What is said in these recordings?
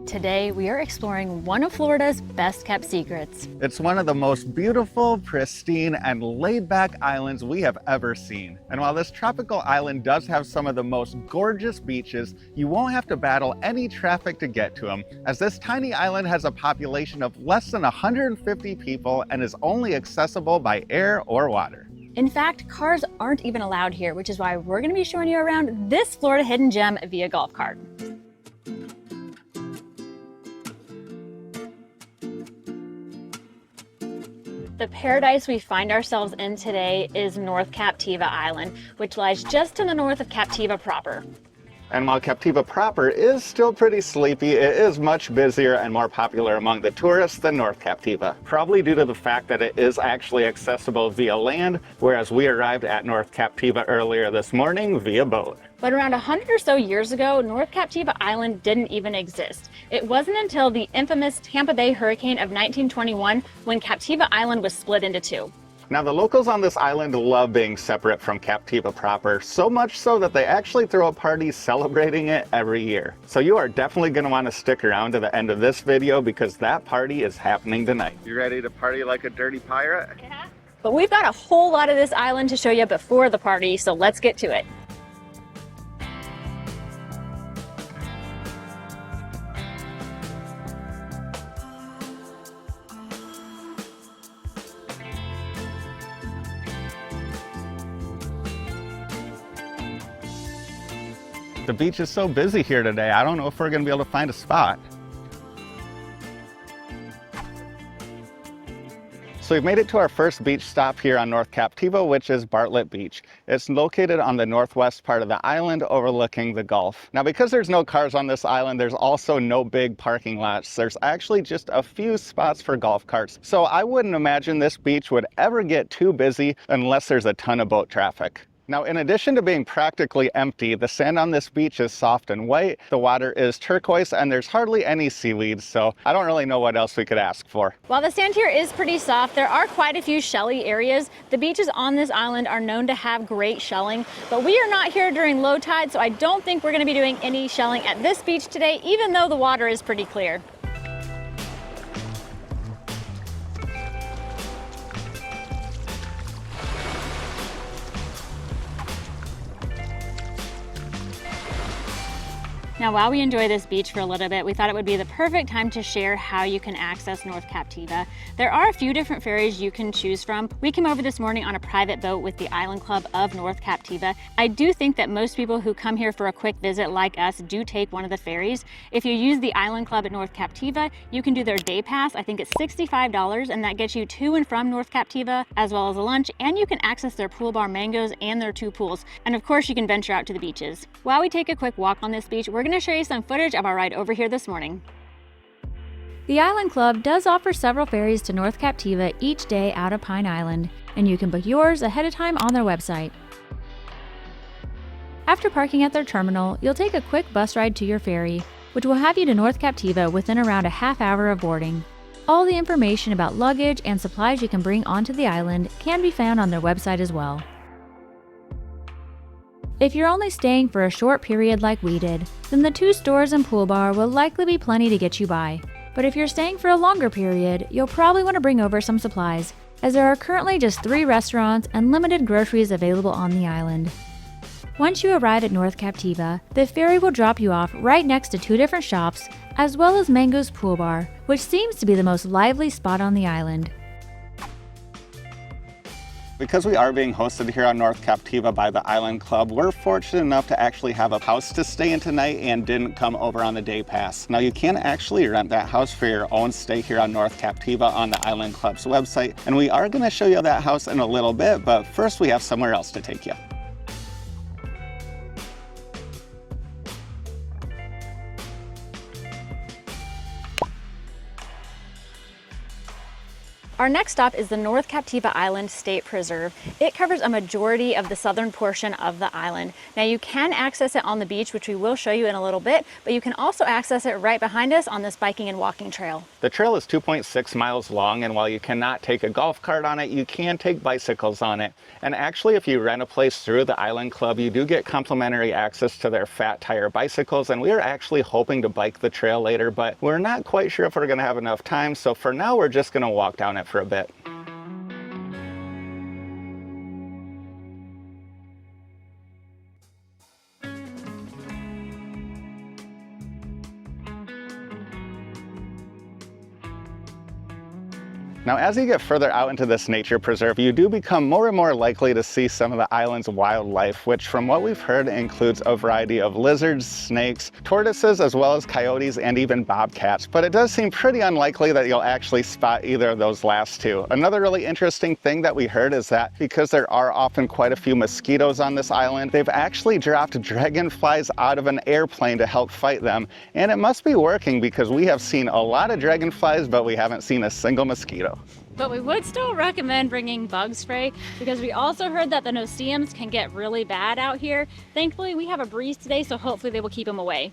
Today, we are exploring one of Florida's best-kept secrets. It's one of the most beautiful, pristine, and laid-back islands we have ever seen. And while this tropical island does have some of the most gorgeous beaches, you won't have to battle any traffic to get to them, as this tiny island has a population of less than 150 people and is only accessible by air or water. In fact, cars aren't even allowed here, which is why we're going to be showing you around this Florida hidden gem via golf cart. The paradise we find ourselves in today is North Captiva Island, which lies just to the north of Captiva proper. And while Captiva proper is still pretty sleepy, it is much busier and more popular among the tourists than North Captiva, probably due to the fact that it is actually accessible via land, whereas we arrived at North Captiva earlier this morning via boat. But around 100 or so years ago, North Captiva Island didn't even exist. It wasn't until the infamous Tampa Bay hurricane of 1921 when Captiva Island was split into two. Now, the locals on this island love being separate from Captiva proper, so much so that they actually throw a party celebrating it every year. So you are definitely going to want to stick around to the end of this video because that party is happening tonight. You ready to party like a dirty pirate? Yeah. But we've got a whole lot of this island to show you before the party, so let's get to it. The beach is so busy here today, I don't know if we're going to be able to find a spot. So we've made it to our first beach stop here on North Captiva, which is Bartlett Beach. It's located on the northwest part of the island overlooking the Gulf. Now, because there's no cars on this island, there's also no big parking lots. There's actually just a few spots for golf carts. So I wouldn't imagine this beach would ever get too busy unless there's a ton of boat traffic. Now, in addition to being practically empty, the sand on this beach is soft and white, the water is turquoise, and there's hardly any seaweed, so I don't really know what else we could ask for. While the sand here is pretty soft, there are quite a few shelly areas. The beaches on this island are known to have great shelling, but we are not here during low tide, so I don't think we're going to be doing any shelling at this beach today, even though the water is pretty clear. Now, while we enjoy this beach for a little bit, we thought it would be the perfect time to share how you can access North Captiva. There are a few different ferries you can choose from. We came over this morning on a private boat with the Island Club of North Captiva. I do think that most people who come here for a quick visit like us do take one of the ferries. If you use the Island Club at North Captiva, you can do their day pass. I think it's $65, and that gets you to and from North Captiva, as well as a lunch, and you can access their pool bar mangoes and their two pools. And of course, you can venture out to the beaches. While we take a quick walk on this beach, we're going to show you some footage of our ride over here this morning. The Island Club does offer several ferries to North Captiva each day out of Pine Island, and you can book yours ahead of time on their website. After parking at their terminal, you'll take a quick bus ride to your ferry, which will have you to North Captiva within around a half hour of boarding. All the information about luggage and supplies you can bring onto the island can be found on their website as well. If you're only staying for a short period like we did, then the 2 stores and pool bar will likely be plenty to get you by. But if you're staying for a longer period, you'll probably want to bring over some supplies, as there are currently just 3 restaurants and limited groceries available on the island. Once you arrive at North Captiva, the ferry will drop you off right next to 2 different shops, as well as Mango's Pool Bar, which seems to be the most lively spot on the island. Because we are being hosted here on North Captiva by the Island Club, we're fortunate enough to actually have a house to stay in tonight and didn't come over on the day pass. Now, you can actually rent that house for your own stay here on North Captiva on the Island Club's website, and we are going to show you that house in a little bit, but first we have somewhere else to take you. Our next stop is the North Captiva Island State Preserve. It covers a majority of the southern portion of the island. Now you can access it on the beach, which we will show you in a little bit, but you can also access it right behind us on this biking and walking trail. The trail is 2.6 miles long, and while you cannot take a golf cart on it, you can take bicycles on it. And actually, if you rent a place through the Island Club, you do get complimentary access to their fat tire bicycles, and we are actually hoping to bike the trail later, but we're not quite sure if we're going to have enough time, so for now we're just going to walk down it for a bit. Now, as you get further out into this nature preserve, you do become more and more likely to see some of the island's wildlife, which from what we've heard includes a variety of lizards, snakes, tortoises, as well as coyotes and even bobcats. But it does seem pretty unlikely that you'll actually spot either of those last two. Another really interesting thing that we heard is that because there are often quite a few mosquitoes on this island, they've actually dropped dragonflies out of an airplane to help fight them. And it must be working because we have seen a lot of dragonflies, but we haven't seen a single mosquito. But we would still recommend bringing bug spray because we also heard that the no-see-ums can get really bad out here. Thankfully, we have a breeze today, so hopefully they will keep them away.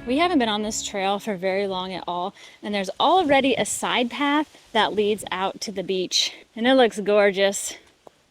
We haven't been on this trail for very long at all, and there's already a side path that leads out to the beach, and it looks gorgeous.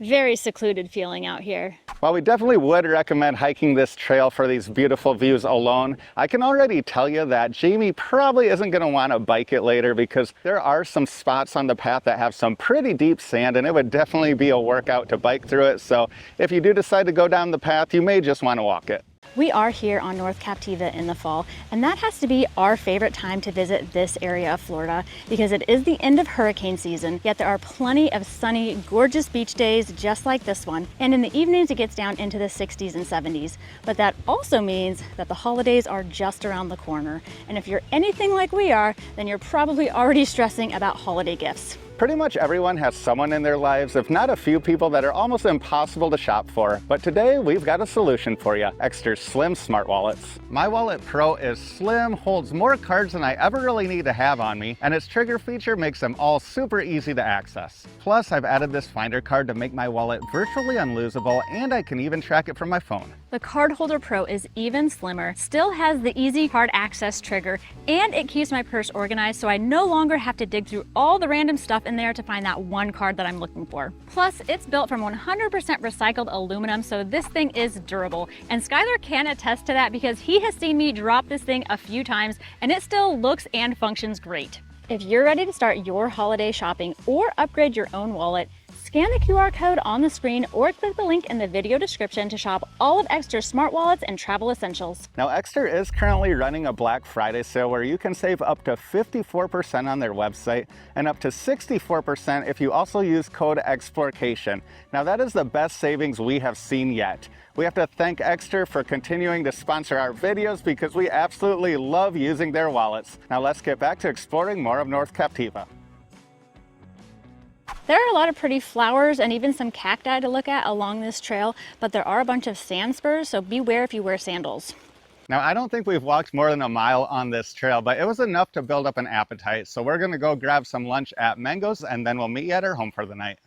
Very secluded feeling out here. While we definitely would recommend hiking this trail for these beautiful views alone, I can already tell you that Jamie probably isn't going to want to bike it later because there are some spots on the path that have some pretty deep sand, and it would definitely be a workout to bike through it. So if you do decide to go down the path, you may just want to walk it. We are here on North Captiva in the fall, and that has to be our favorite time to visit this area of Florida because it is the end of hurricane season, yet there are plenty of sunny, gorgeous beach days just like this one. And in the evenings, it gets down into the 60s and 70s. But that also means that the holidays are just around the corner. And if you're anything like we are, then you're probably already stressing about holiday gifts. Pretty much everyone has someone in their lives, if not a few people, that are almost impossible to shop for. But today we've got a solution for you: Exter's Slim Smart Wallets. My Wallet Pro is slim, holds more cards than I ever really need to have on me, and its trigger feature makes them all super easy to access. Plus, I've added this finder card to make my wallet virtually unlosable, and I can even track it from my phone. The Card Holder Pro is even slimmer, still has the easy card access trigger, and it keeps my purse organized so I no longer have to dig through all the random stuff in there to find that one card that I'm looking for. Plus, it's built from 100% recycled aluminum, so this thing is durable. And Skylar can attest to that because he has seen me drop this thing a few times and it still looks and functions great. If you're ready to start your holiday shopping or upgrade your own wallet, scan the QR code on the screen or click the link in the video description to shop all of Exter's smart wallets and travel essentials. Now, Exter is currently running a Black Friday sale where you can save up to 54% on their website and up to 64% if you also use code Explorcation. Now, that is the best savings we have seen yet. We have to thank Exter for continuing to sponsor our videos because we absolutely love using their wallets. Now, let's get back to exploring more of North Captiva. There are a lot of pretty flowers and even some cacti to look at along this trail, but there are a bunch of sand spurs, so beware if you wear sandals. Now, I don't think we've walked more than a mile on this trail, but it was enough to build up an appetite. So we're gonna go grab some lunch at Mango's and then we'll meet you at our home for the night.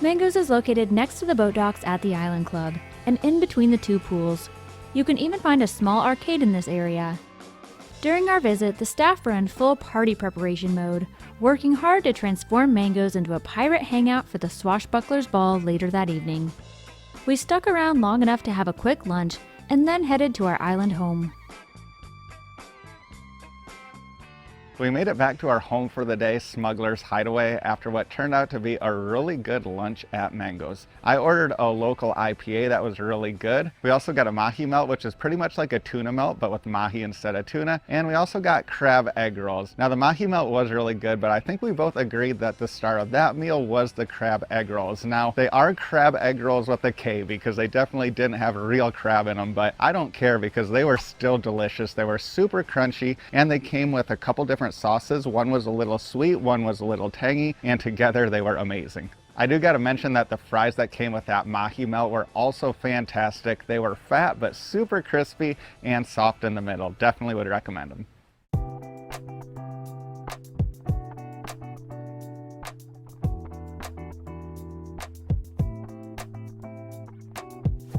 Mango's is located next to the boat docks at the Island Club, and in between the two pools. You can even find a small arcade in this area. During our visit, the staff were in full party preparation mode, working hard to transform Mango's into a pirate hangout for the Swashbucklers ball later that evening. We stuck around long enough to have a quick lunch, and then headed to our island home. We made it back to our home for the day, Smugglers Hideaway, after what turned out to be a really good lunch at Mango's. I ordered a local IPA that was really good. We also got a mahi melt, which is pretty much like a tuna melt, but with mahi instead of tuna. And we also got crab egg rolls. Now the mahi melt was really good, but I think we both agreed that the star of that meal was the crab egg rolls. Now they are crab egg rolls with a K because they definitely didn't have real crab in them, but I don't care because they were still delicious. They were super crunchy and they came with a couple different sauces. One was a little sweet, one was a little tangy, and together they were amazing. I do gotta mention that the fries that came with that mahi melt were also fantastic. They were fat but super crispy and soft in the middle. Definitely would recommend them.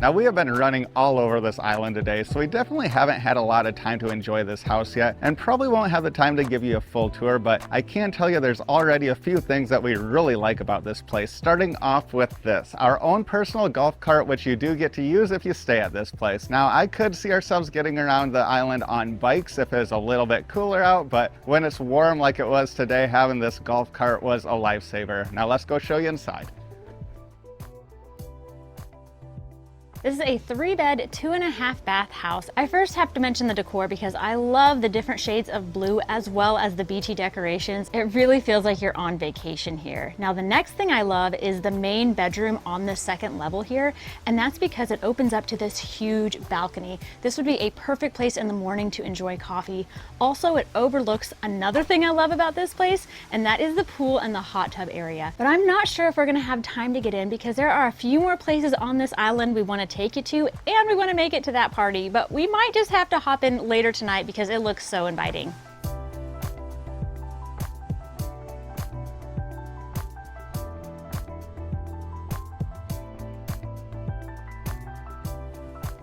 Now we have been running all over this island today, so we definitely haven't had a lot of time to enjoy this house yet, and probably won't have the time to give you a full tour, but I can tell you there's already a few things that we really like about this place, starting off with this, our own personal golf cart, which you do get to use if you stay at this place. Now I could see ourselves getting around the island on bikes if it's a little bit cooler out, but when it's warm like it was today, having this golf cart was a lifesaver. Now let's go show you inside. This is a 3-bed, 2.5 bath house. I first have to mention the decor because I love the different shades of blue as well as the beachy decorations. It really feels like you're on vacation here. Now the next thing I love is the main bedroom on the second level here, and that's because it opens up to this huge balcony. This would be a perfect place in the morning to enjoy coffee. Also, it overlooks another thing I love about this place, and that is the pool and the hot tub area. But I'm not sure if we're gonna have time to get in because there are a few more places on this island we want to take you to, and we want to make it to that party, but we might just have to hop in later tonight because it looks so inviting.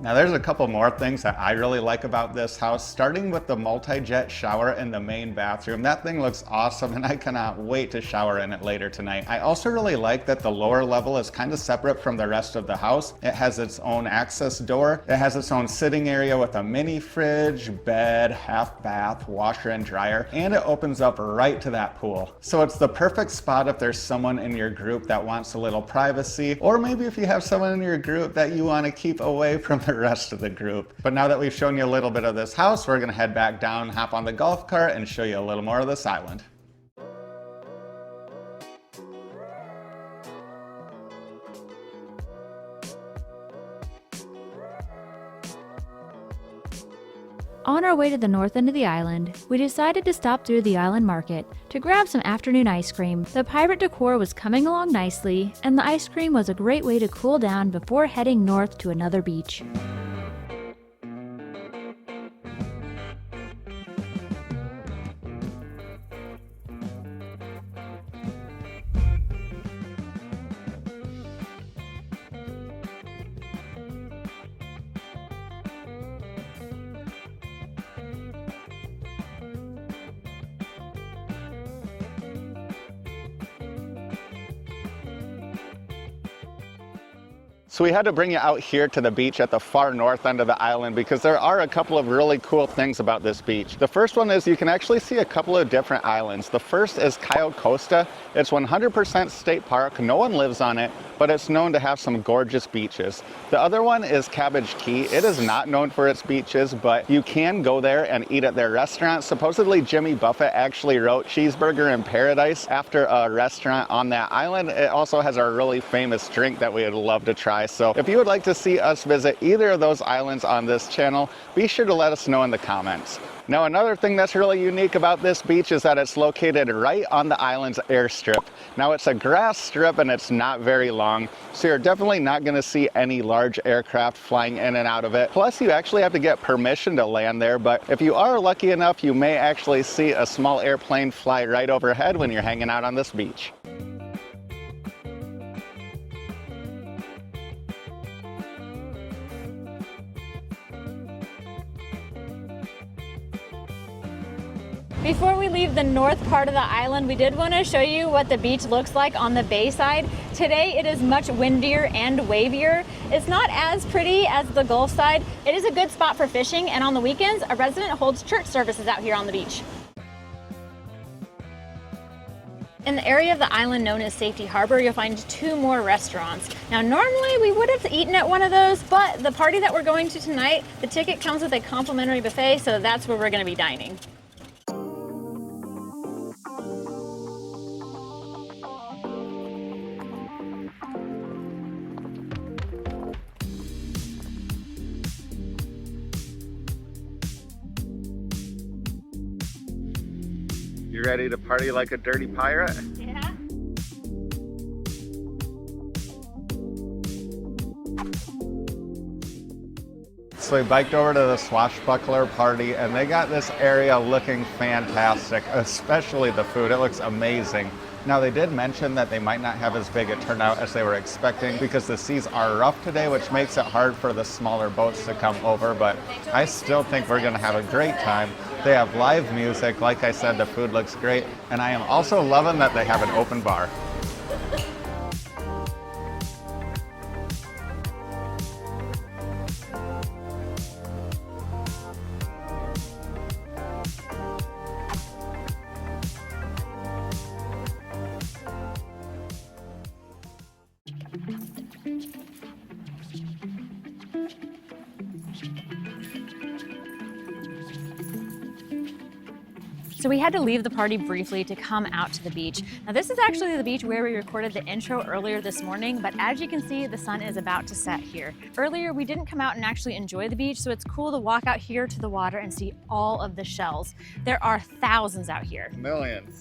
Now there's a couple more things that I really like about this house, starting with the multi-jet shower in the main bathroom. That thing looks awesome and I cannot wait to shower in it later tonight. I also really like that the lower level is kind of separate from the rest of the house. It has its own access door. It has its own sitting area with a mini fridge, bed, half bath, washer and dryer, and it opens up right to that pool. So it's the perfect spot if there's someone in your group that wants a little privacy, or maybe if you have someone in your group that you want to keep away from the rest of the group. But now that we've shown you a little bit of this house, we're gonna head back down, hop on the golf cart, and show you a little more of this island. On our way to the north end of the island, we decided to stop through the island market to grab some afternoon ice cream. The pirate decor was coming along nicely, and the ice cream was a great way to cool down before heading north to another beach. So we had to bring you out here to the beach at the far north end of the island because there are a couple of really cool things about this beach. The first one is you can actually see a couple of different islands. The first is Cayo Costa. It's 100% state park. No one lives on it, but it's known to have some gorgeous beaches. The other one is Cabbage Key. It is not known for its beaches, but you can go there and eat at their restaurant. Supposedly Jimmy Buffett actually wrote Cheeseburger in Paradise after a restaurant on that island. It also has a really famous drink that we would love to try. So if you would like to see us visit either of those islands on this channel, be sure to let us know in the comments. Now another thing that's really unique about this beach is that it's located right on the island's airstrip. Now it's a grass strip and it's not very long, so you're definitely not going to see any large aircraft flying in and out of it. Plus you actually have to get permission to land there, but if you are lucky enough, you may actually see a small airplane fly right overhead when you're hanging out on this beach. Before we leave the north part of the island, we did want to show you what the beach looks like on the bay side. Today it is much windier and wavier. It's not as pretty as the Gulf side. It is a good spot for fishing, and on the weekends, a resident holds church services out here on the beach. In the area of the island known as Safety Harbor, you'll find 2 more restaurants. Now, normally we would have eaten at one of those, but the party that we're going to tonight, the ticket comes with a complimentary buffet, so that's where we're gonna be dining. You ready to party like a dirty pirate? Yeah. So we biked over to the Swashbuckler party, and they got this area looking fantastic, especially the food. It looks amazing. Now, they did mention that they might not have as big a turnout as they were expecting because the seas are rough today, which makes it hard for the smaller boats to come over, but I still think we're gonna have a great time. They have live music. Like I said, the food looks great, and I am also loving that they have an open bar. So we had to leave the party briefly to come out to the beach. Now this is actually the beach where we recorded the intro earlier this morning, but as you can see, the sun is about to set here. Earlier, we didn't come out and actually enjoy the beach, so it's cool to walk out here to the water and see all of the shells. There are thousands out here. Millions.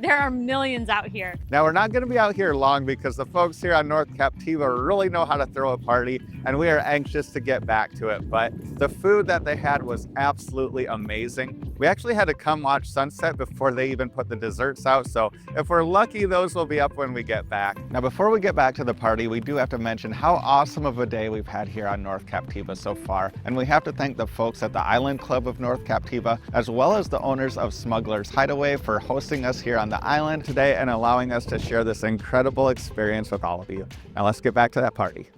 There are millions out here. Now, we're not gonna be out here long because the folks here on North Captiva really know how to throw a party, and we are anxious to get back to it. But the food that they had was absolutely amazing. We actually had to come watch sunset before they even put the desserts out, so if we're lucky, those will be up when we get back. Now, before we get back to the party, we do have to mention how awesome of a day we've had here on North Captiva so far, and we have to thank the folks at the Island Club of North Captiva, as well as the owners of Smugglers Hideaway for hosting us here on the island today and allowing us to share this incredible experience with all of you. Now let's get back to that party.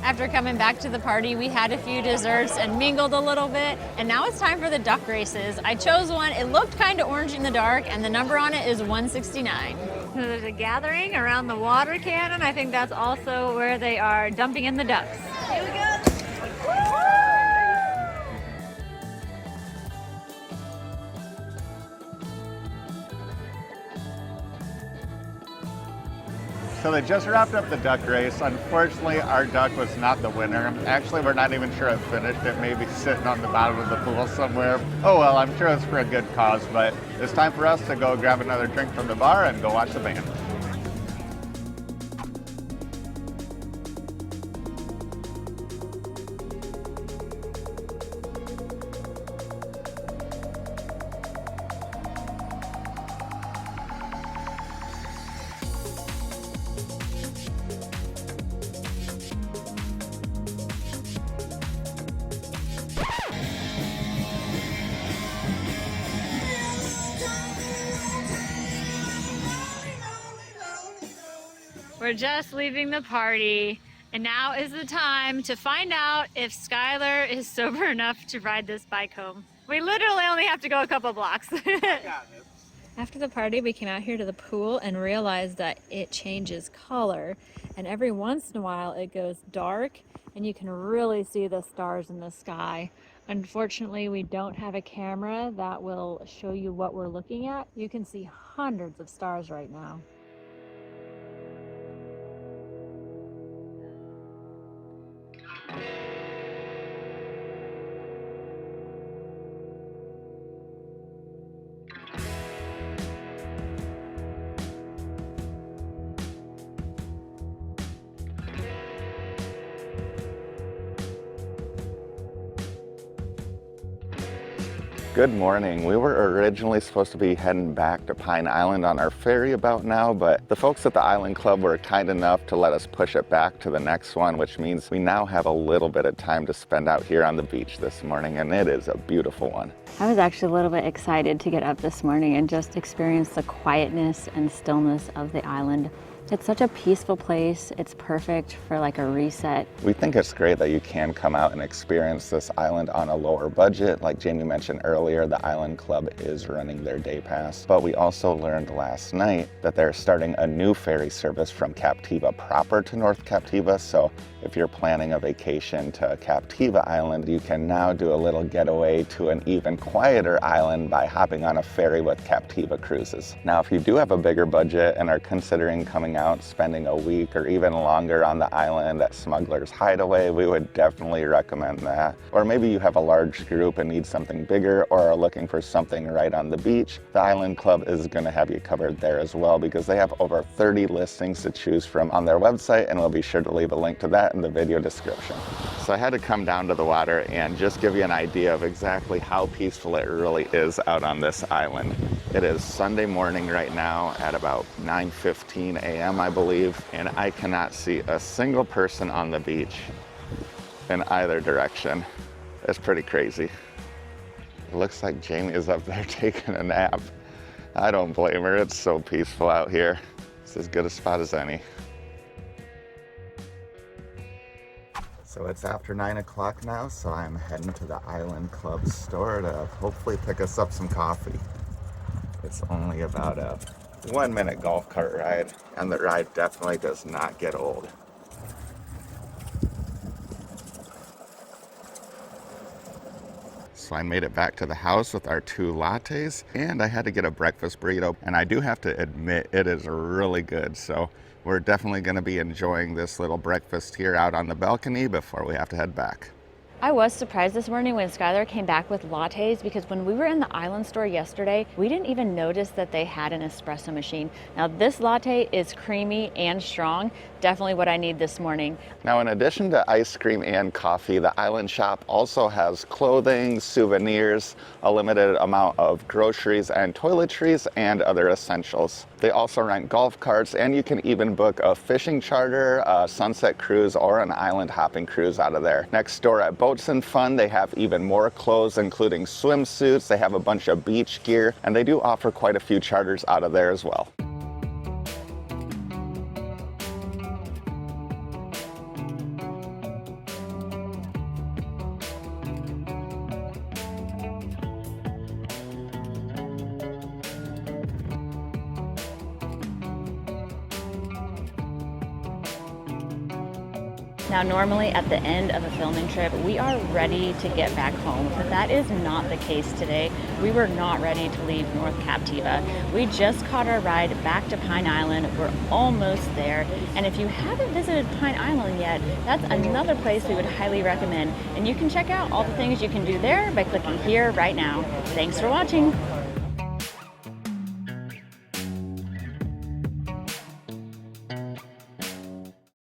After coming back to the party, we had a few desserts and mingled a little bit, and now it's time for the duck races. I chose one. It looked kind of orange in the dark, and the number on it is 169. So there's a gathering around the water cannon. I think that's also where they are dumping in the ducks. Here we go. So they just wrapped up the duck race. Unfortunately, our duck was not the winner. Actually, we're not even sure it finished. It may be sitting on the bottom of the pool somewhere. Oh well, I'm sure it's for a good cause, but it's time for us to go grab another drink from the bar and go watch the band. We're just leaving the party, and now is the time to find out if Skylar is sober enough to ride this bike home. We literally only have to go a couple blocks. After the party, we came out here to the pool and realized that it changes color, and every once in a while it goes dark, and you can really see the stars in the sky. Unfortunately, we don't have a camera that will show you what we're looking at. You can see hundreds of stars right now. Good morning. We were originally supposed to be heading back to Pine Island on our ferry about now, but the folks at the Island Club were kind enough to let us push it back to the next one, which means we now have a little bit of time to spend out here on the beach this morning, and it is a beautiful one. I was actually a little bit excited to get up this morning and just experience the quietness and stillness of the island. It's such a peaceful place. It's perfect for like a reset. We think it's great that you can come out and experience this island on a lower budget. Like Jamie mentioned earlier, the Island Club is running their day pass. But we also learned last night that they're starting a new ferry service from Captiva proper to North Captiva. So if you're planning a vacation to Captiva Island, you can now do a little getaway to an even quieter island by hopping on a ferry with Captiva cruises. Now, if you do have a bigger budget and are considering coming out, spending a week or even longer on the island at Smugglers Hideaway, we would definitely recommend that. Or maybe you have a large group and need something bigger or are looking for something right on the beach, the Island Club is going to have you covered there as well because they have over 30 listings to choose from on their website, and we'll be sure to leave a link to that in the video description. So I had to come down to the water and just give you an idea of exactly how peaceful it really is out on this island. It is Sunday morning right now at about 9:15 a.m. I believe, and I cannot see a single person on the beach in either direction. It's pretty crazy. It looks like Jamie is up there taking a nap. I don't blame her. It's so peaceful out here. It's as good a spot as any. So it's after 9 o'clock now, so I'm heading to the Island Club store to hopefully pick us up some coffee. It's only about a 1-minute golf cart ride, and the ride definitely does not get old. So I made it back to the house with our 2 lattes, and I had to get a breakfast burrito, and I do have to admit it is really good. So we're definitely going to be enjoying this little breakfast here out on the balcony before we have to head back. I was surprised this morning when Skylar came back with lattes because when we were in the island store yesterday, we didn't even notice that they had an espresso machine. Now this latte is creamy and strong, definitely what I need this morning. Now in addition to ice cream and coffee, the Island Shop also has clothing, souvenirs, a limited amount of groceries and toiletries, and other essentials. They also rent golf carts, and you can even book a fishing charter, a sunset cruise, or an island hopping cruise out of there. Next door at Boats and Fun, they have even more clothes, including swimsuits. They have a bunch of beach gear, and they do offer quite a few charters out of there as well. Now normally at the end of a filming trip, we are ready to get back home, but that is not the case today. We were not ready to leave North Captiva. We just caught our ride back to Pine Island. We're almost there. And if you haven't visited Pine Island yet, that's another place we would highly recommend. And you can check out all the things you can do there by clicking here right now. Thanks for watching.